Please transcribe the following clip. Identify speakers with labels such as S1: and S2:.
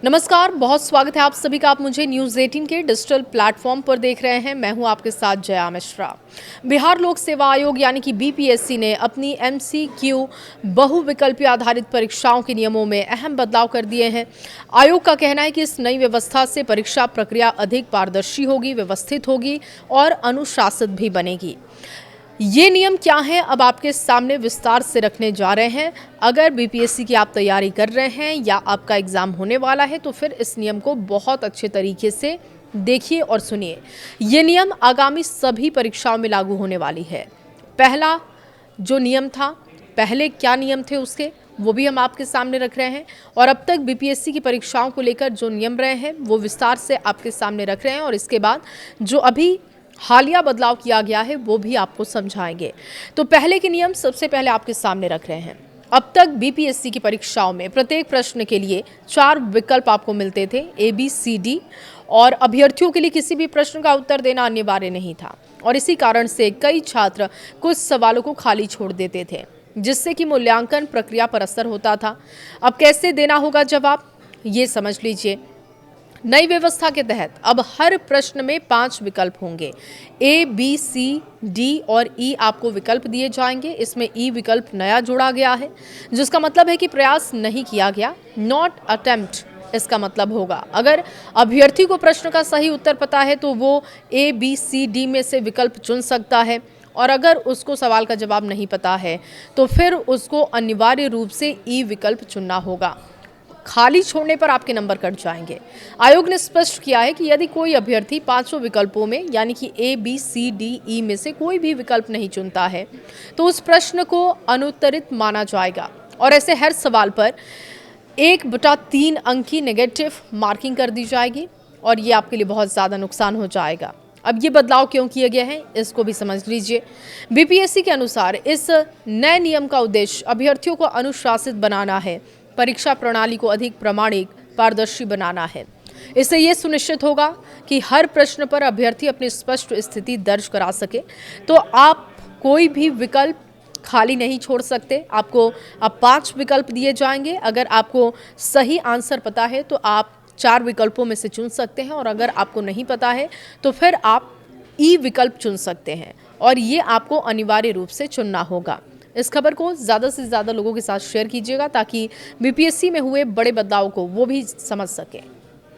S1: नमस्कार, बहुत स्वागत है आप सभी का। आप मुझे न्यूज़ 18 के डिजिटल प्लेटफॉर्म पर देख रहे हैं। मैं हूं आपके साथ जया मिश्रा। बिहार लोक सेवा आयोग यानी कि बीपीएससी ने अपनी एमसीक्यू बहुविकल्पीय आधारित परीक्षाओं के नियमों में अहम बदलाव कर दिए हैं। आयोग का कहना है कि इस नई व्यवस्था से परीक्षा प्रक्रिया अधिक पारदर्शी होगी, व्यवस्थित होगी और अनुशासित भी बनेगी। ये नियम क्या हैं, अब आपके सामने विस्तार से रखने जा रहे हैं। अगर बीपीएससी की आप तैयारी कर रहे हैं या आपका एग्ज़ाम होने वाला है तो फिर इस नियम को बहुत अच्छे तरीके से देखिए और सुनिए। ये नियम आगामी सभी परीक्षाओं में लागू होने वाली है। पहला जो नियम था, पहले क्या नियम थे उसके, वो भी हम आपके सामने रख रहे हैं और अब तक बीपीएससी की परीक्षाओं को लेकर जो नियम रहे हैं वो विस्तार से आपके सामने रख रहे हैं और इसके बाद जो अभी हालिया बदलाव किया गया है वो भी आपको समझाएंगे। तो पहले के नियम सबसे पहले आपके सामने रख रहे हैं। अब तक बीपीएससी की परीक्षाओं में प्रत्येक प्रश्न के लिए 4 विकल्प आपको मिलते थे, ए बी सी डी, और अभ्यर्थियों के लिए किसी भी प्रश्न का उत्तर देना अनिवार्य नहीं था और इसी कारण से कई छात्र कुछ सवालों को खाली छोड़ देते थे, जिससे कि मूल्यांकन प्रक्रिया पर असर होता था। अब कैसे देना होगा जवाब, ये समझ लीजिए। नई व्यवस्था के तहत अब हर प्रश्न में 5 विकल्प होंगे। ए, बी, सी, डी और ई आपको विकल्प दिए जाएंगे। इसमें ई विकल्प नया जोड़ा गया है, जिसका मतलब है कि प्रयास नहीं किया गया, नॉट अटेम्प्ट इसका मतलब होगा। अगर अभ्यर्थी को प्रश्न का सही उत्तर पता है तो वो ए, बी, सी, डी में से विकल्प चुन सकता है और अगर उसको सवाल का जवाब नहीं पता है तो फिर उसको अनिवार्य रूप से ई विकल्प चुनना होगा। खाली छोड़ने पर आपके नंबर कट जाएंगे। आयोग ने स्पष्ट किया है कि यदि कोई अभ्यर्थी 5 विकल्पों में यानी कि ए, बी, सी, डी, ई में से कोई भी विकल्प नहीं चुनता है तो उस प्रश्न को अनुत्तरित माना जाएगा और ऐसे हर सवाल पर 1/3 अंक की नेगेटिव मार्किंग कर दी जाएगी और ये आपके लिए बहुत ज़्यादा नुकसान हो जाएगा। अब ये बदलाव क्यों किए गए हैं इसको भी समझ लीजिए। बीपीएससी के अनुसार इस नए नियम का उद्देश्य अभ्यर्थियों को अनुशासित बनाना है, परीक्षा प्रणाली को अधिक प्रामाणिक, पारदर्शी बनाना है। इससे ये सुनिश्चित होगा कि हर प्रश्न पर अभ्यर्थी अपनी स्पष्ट स्थिति दर्ज करा सके। तो आप कोई भी विकल्प खाली नहीं छोड़ सकते। आपको अब 5 विकल्प दिए जाएंगे। अगर आपको सही आंसर पता है तो आप 4 विकल्पों में से चुन सकते हैं और अगर आपको नहीं पता है तो फिर आप ई विकल्प चुन सकते हैं और ये आपको अनिवार्य रूप से चुनना होगा। इस खबर को ज़्यादा से ज़्यादा लोगों के साथ शेयर कीजिएगा ताकि बीपीएससी में हुए बड़े बदलाव को वो भी समझ सकें।